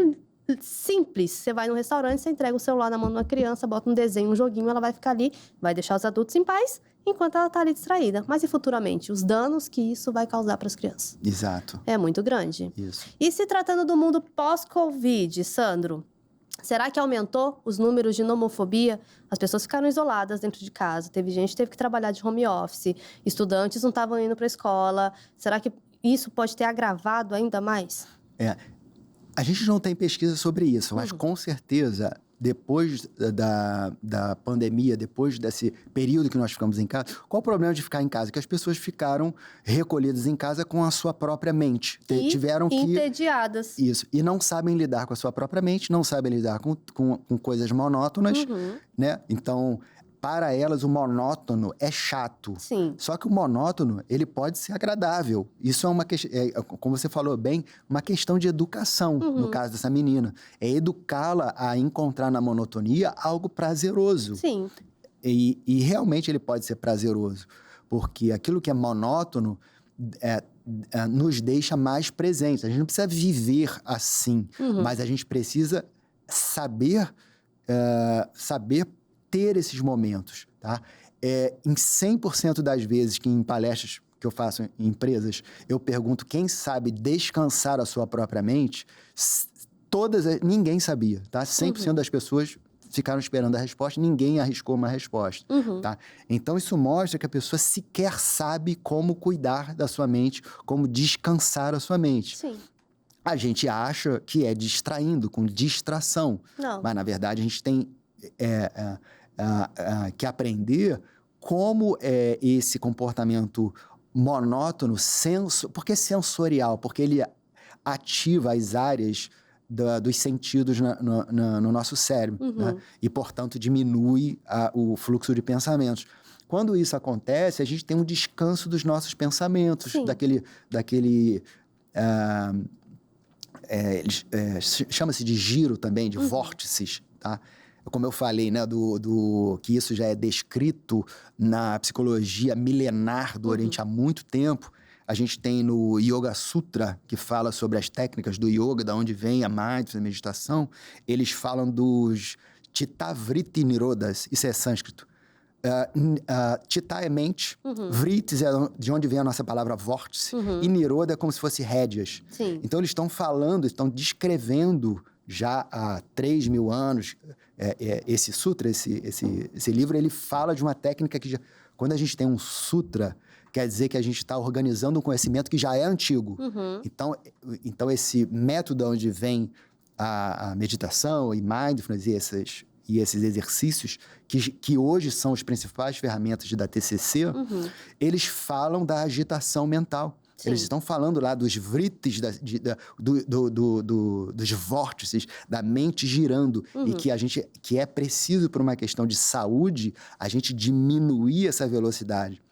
simples. Você vai num restaurante, você entrega o celular na mão de uma criança, bota um desenho, um joguinho, ela vai ficar ali, vai deixar os adultos em paz, enquanto ela tá ali distraída. Mas e futuramente? Os danos que isso vai causar para as crianças. Exato. É muito grande. Isso. E se tratando do mundo pós-Covid, Sandro, será que aumentou os números de nomofobia? As pessoas ficaram isoladas dentro de casa. Teve gente que teve que trabalhar de home office. Estudantes não estavam indo para a escola. Será que isso pode ter agravado ainda mais? A gente não tem pesquisa sobre isso, mas com certeza, depois da pandemia, depois desse período que nós ficamos em casa, qual o problema de ficar em casa? Que as pessoas ficaram recolhidas em casa com a sua própria mente. Tiveram que... entediadas. Isso. E não sabem lidar com a sua própria mente, não sabem lidar com coisas monótonas, né? Então, para elas, o monótono é chato. Sim. Só que o monótono, ele pode ser agradável. Isso é uma questão, como você falou bem, uma questão de educação, no caso dessa menina. É educá-la a encontrar na monotonia algo prazeroso. Sim. E realmente ele pode ser prazeroso. Porque aquilo que é monótono nos deixa mais presentes. A gente não precisa viver assim, mas a gente precisa saber ter esses momentos, tá? Em 100% das vezes que em palestras que eu faço em empresas, eu pergunto quem sabe descansar a sua própria mente, ninguém sabia, tá? 100% das pessoas ficaram esperando a resposta, ninguém arriscou uma resposta, tá? Então, isso mostra que a pessoa sequer sabe como cuidar da sua mente, como descansar a sua mente. Sim. A gente acha que é distraindo, com distração. Não. Mas, na verdade, a gente tem que aprender como é esse comportamento monótono, por que sensorial? Porque ele ativa as áreas dos sentidos no nosso cérebro, né? E, portanto, diminui o fluxo de pensamentos. Quando isso acontece, a gente tem um descanso dos nossos pensamentos, Sim. chama-se de giro também, de vórtices, tá? Como eu falei, né, que isso já é descrito na psicologia milenar do Oriente há muito tempo. A gente tem no Yoga Sutra, que fala sobre as técnicas do yoga, da onde vem a mindfulness, a meditação. Eles falam dos Chitta Vritti Nirodhas, isso é sânscrito. Chitta é mente, Vritti é de onde vem a nossa palavra vórtice, e Nirodha é como se fosse rédeas. Sim. Então, eles estão falando, estão descrevendo já há 3.000 anos, esse sutra, esse livro, ele fala de uma técnica que, quando a gente tem um sutra, quer dizer que a gente está organizando um conhecimento que já é antigo. Então, esse método onde vem a meditação e mindfulness e esses exercícios, que hoje são as principais ferramentas da TCC, eles falam da agitação mental. Sim. Eles estão falando lá dos vrittis, dos vórtices, da mente girando. E que é preciso, por uma questão de saúde, a gente diminuir essa velocidade.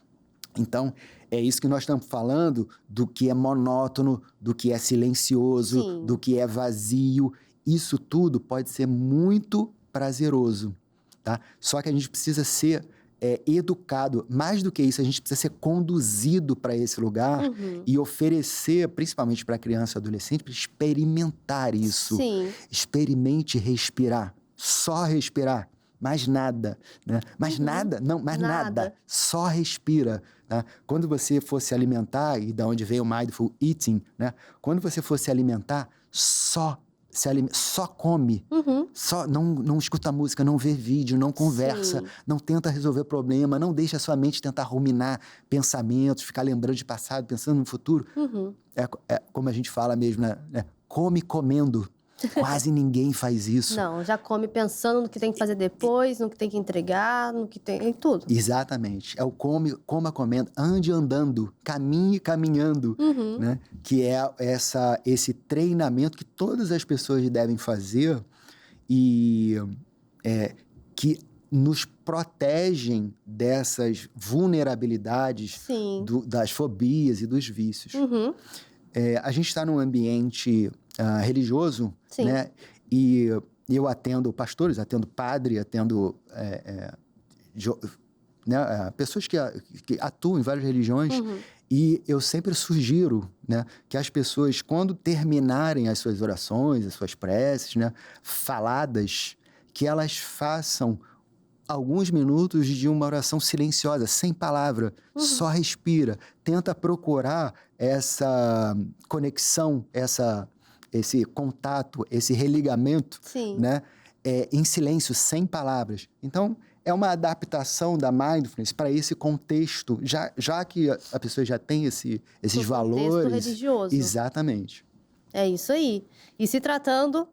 Então, é isso que nós estamos falando do que é monótono, do que é silencioso, Sim. do que é vazio. Isso tudo pode ser muito prazeroso, tá? Só que a gente precisa ser educado. Mais do que isso, a gente precisa ser conduzido para esse lugar e oferecer, principalmente para criança e adolescente, para experimentar isso. Sim. Experimente respirar. Só respirar. Mais nada, né? Mais nada, não, mais nada. Só respira, né? Quando você for se alimentar, e da onde vem o mindful eating, né? Quando você for se alimentar, só come. Só não escuta música, não vê vídeo, não conversa, Sim. não tenta resolver problema, não deixa a sua mente tentar ruminar pensamentos, ficar lembrando de passado, pensando no futuro. É como a gente fala mesmo, né? Come comendo. Quase ninguém faz isso. Não, já come pensando no que tem que fazer depois, no que tem que entregar, no que tem... em tudo. Exatamente. É o coma comendo, ande andando, caminhe caminhando, né? Que é esse treinamento que todas as pessoas devem fazer e que nos protegem dessas vulnerabilidades das fobias e dos vícios. A gente está num ambiente religioso, Sim. né? E eu atendo pastores, atendo padre, atendo pessoas que atuam em várias religiões. E eu sempre sugiro, né, que as pessoas, quando terminarem as suas orações, as suas preces, né, faladas, que elas façam alguns minutos de uma oração silenciosa, sem palavra, só respira. Tenta procurar essa conexão, esse contato, esse religamento, né, em silêncio, sem palavras. Então, é uma adaptação da mindfulness para esse contexto, já que a pessoa já tem esses valores. Contexto religioso. Exatamente. É isso aí. E se tratando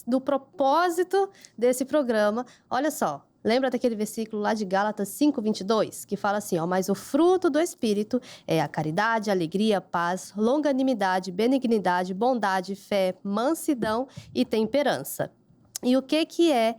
do propósito desse programa, olha só. Lembra daquele versículo lá de Gálatas 5:22, que fala assim, ó, mas o fruto do Espírito é a caridade, alegria, paz, longanimidade, benignidade, bondade, fé, mansidão e temperança. E o que é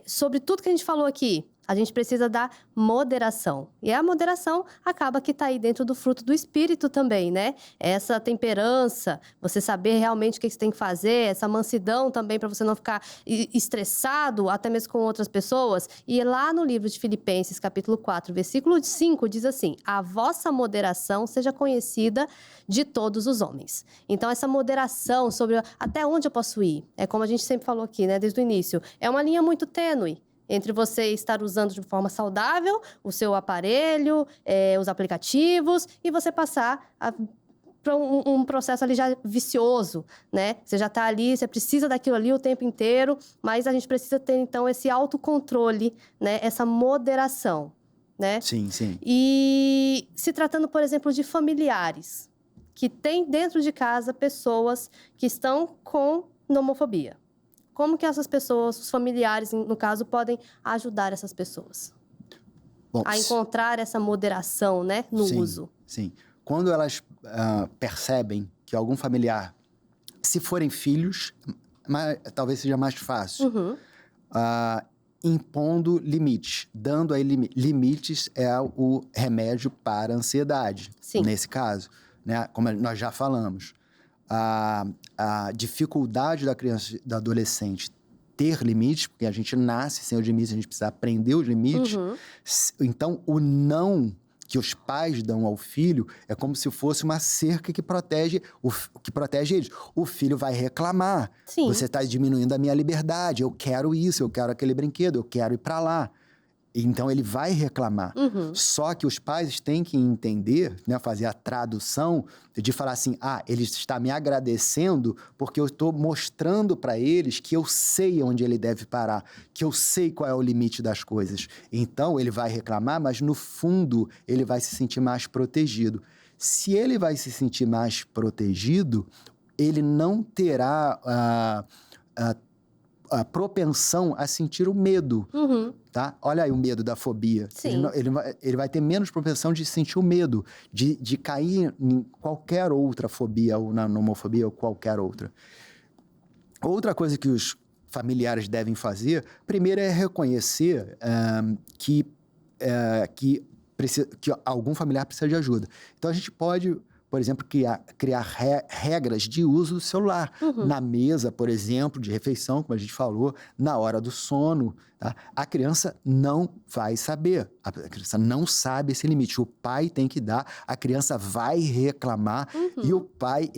sobre tudo que a gente falou aqui? A gente precisa da moderação. E a moderação acaba que está aí dentro do fruto do Espírito também, né? Essa temperança, você saber realmente o que você tem que fazer, essa mansidão também para você não ficar estressado, até mesmo com outras pessoas. E lá no livro de Filipenses, capítulo 4, versículo 5, diz assim, a vossa moderação seja conhecida de todos os homens. Então, essa moderação sobre até onde eu posso ir, é como a gente sempre falou aqui, né, desde o início, é uma linha muito tênue entre você estar usando de forma saudável o seu aparelho, os aplicativos, e você passar para um processo ali já vicioso, né? Você já está ali, você precisa daquilo ali o tempo inteiro, mas a gente precisa ter, então, esse autocontrole, né? Essa moderação, né? Sim, sim. E se tratando, por exemplo, de familiares, que tem dentro de casa pessoas que estão com nomofobia. Como que essas pessoas, os familiares, no caso, podem ajudar essas pessoas a encontrar essa moderação, né, no uso? Sim. Quando elas percebem que algum familiar Se forem filhos, talvez seja mais fácil. Uhum. Impondo limites. Dando aí limites é o remédio para a ansiedade, Sim. nesse caso, né? Como nós já falamos. A dificuldade da criança, da adolescente ter limites, porque a gente nasce sem os limites, a gente precisa aprender os limites. Uhum. Então, o não que os pais dão ao filho é como se fosse uma cerca que protege eles. O filho vai reclamar. Sim. Você está diminuindo a minha liberdade. Eu quero isso, eu quero aquele brinquedo, eu quero ir para lá. Então, ele vai reclamar. Uhum. Só que os pais têm que entender, né, fazer a tradução de falar assim, ele está me agradecendo porque eu estou mostrando para eles que eu sei onde ele deve parar, que eu sei qual é o limite das coisas. Então, ele vai reclamar, mas no fundo, ele vai se sentir mais protegido. Se ele vai se sentir mais protegido, ele não terá a propensão a sentir o medo. Uhum. Tá? Olha aí o medo da fobia. Sim. Ele vai ter menos propensão de sentir o medo, de cair em qualquer outra fobia, ou na nomofobia, ou qualquer outra. Outra coisa que os familiares devem fazer, primeiro é reconhecer que algum familiar precisa de ajuda. Então, a gente pode, por exemplo, criar regras de uso do celular. Uhum. Na mesa, por exemplo, de refeição, como a gente falou, na hora do sono. Tá? A criança não vai saber. A criança não sabe esse limite. O pai tem que dar, a criança vai reclamar e o pai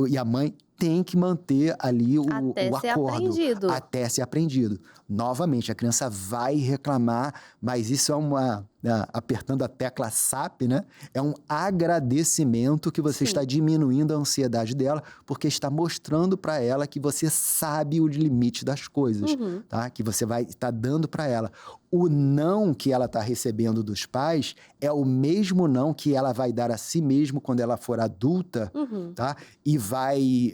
e a mãe tem que manter ali o acordo. Até ser aprendido. Novamente, a criança vai reclamar, mas isso apertando a tecla SAP, né? É um agradecimento que você está diminuindo a ansiedade dela, porque está mostrando para ela que você sabe o limite das coisas, tá? Que você vai estar dando para ela. O não que ela está recebendo dos pais é o mesmo não que ela vai dar a si mesmo quando ela for adulta, tá? E vai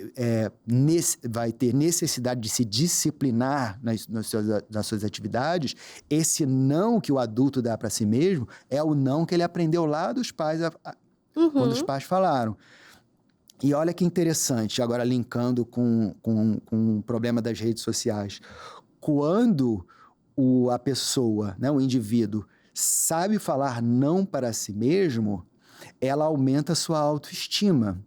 ter necessidade de se disciplinar nas suas atividades. Esse não que o adulto dá para si mesmo é o não que ele aprendeu lá dos pais, quando os pais falaram. E olha que interessante, agora linkando com o problema das redes sociais. Quando a pessoa, né, o indivíduo, sabe falar não para si mesmo, ela aumenta a sua autoestima.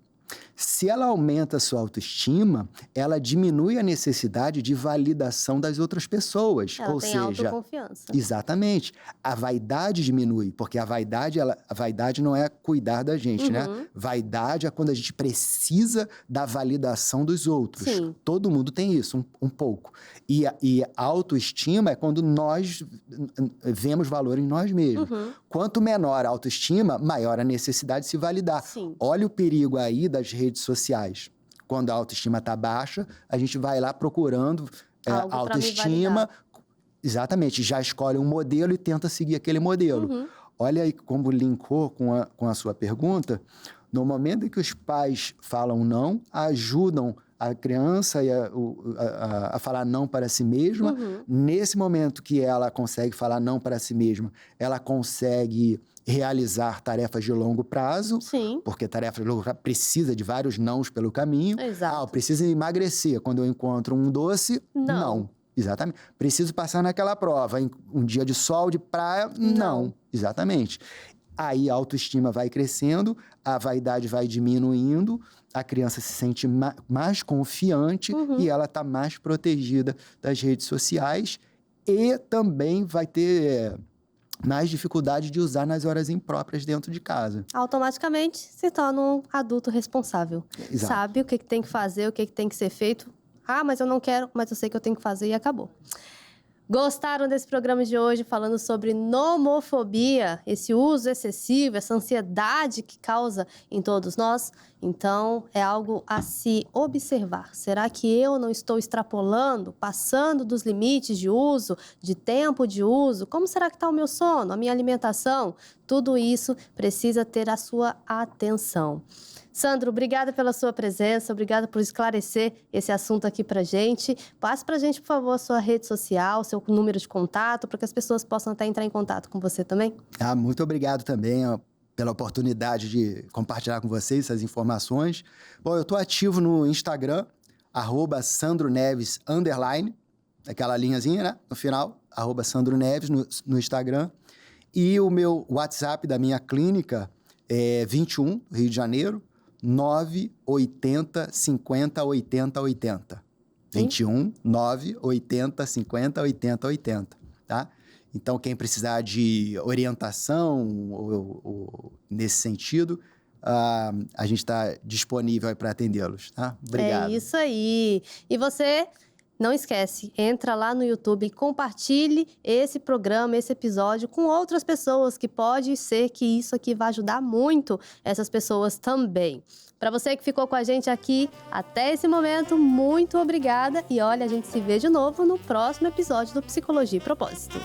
Se ela aumenta a sua autoestima, ela diminui a necessidade de validação das outras pessoas. Ela Ou tem seja, autoconfiança. Exatamente. A vaidade diminui, porque a vaidade não é cuidar da gente, né? Vaidade é quando a gente precisa da validação dos outros. Sim. Todo mundo tem isso, um pouco. E a autoestima é quando nós vemos valor em nós mesmos. Quanto menor a autoestima, maior a necessidade de se validar. Sim. Olha o perigo aí das redes sociais. Quando a autoestima está baixa, a gente vai lá procurando autoestima. Exatamente, já escolhe um modelo e tenta seguir aquele modelo. Olha aí como linkou com a sua pergunta. No momento em que os pais falam não, ajudam a criança a falar não para si mesma. Nesse momento que ela consegue falar não para si mesma, ela consegue realizar tarefas de longo prazo. Sim. Porque tarefa de longo prazo precisa de vários nãos pelo caminho. Exato. Eu preciso emagrecer. Quando eu encontro um doce, não. Exatamente. Preciso passar naquela prova. Um dia de sol, de praia, não. Exatamente. Aí a autoestima vai crescendo, a vaidade vai diminuindo, a criança se sente mais confiante e ela está mais protegida das redes sociais e também vai ter mais dificuldade de usar nas horas impróprias dentro de casa. Automaticamente se torna um adulto responsável. Exato. Sabe o que tem que fazer, o que tem que ser feito. Mas eu não quero, mas eu sei que eu tenho que fazer e acabou. Gostaram desse programa de hoje falando sobre nomofobia, esse uso excessivo, essa ansiedade que causa em todos nós? Então, é algo a se observar. Será que eu não estou extrapolando, passando dos limites de uso, de tempo de uso? Como será que está o meu sono, a minha alimentação? Tudo isso precisa ter a sua atenção. Sandro, obrigada pela sua presença, obrigada por esclarecer esse assunto aqui pra gente. Passe pra gente, por favor, a sua rede social, seu número de contato, para que as pessoas possam até entrar em contato com você também. Muito obrigado também pela oportunidade de compartilhar com vocês essas informações. Bom, eu estou ativo no Instagram, @SandroNeves_, aquela linhazinha, né? No final, @SandroNeves no Instagram. E o meu WhatsApp da minha clínica é 21, Rio de Janeiro, 980 50 80 80. 21 980 50 80 80, tá? Então, quem precisar de orientação ou nesse sentido, a gente está disponível para atendê-los, tá? Obrigado. É isso aí. E você, não esquece, entra lá no YouTube e compartilhe esse programa, esse episódio com outras pessoas, que pode ser que isso aqui vai ajudar muito essas pessoas também. Para você que ficou com a gente aqui até esse momento, muito obrigada. E olha, a gente se vê de novo no próximo episódio do Psicologia e Propósito.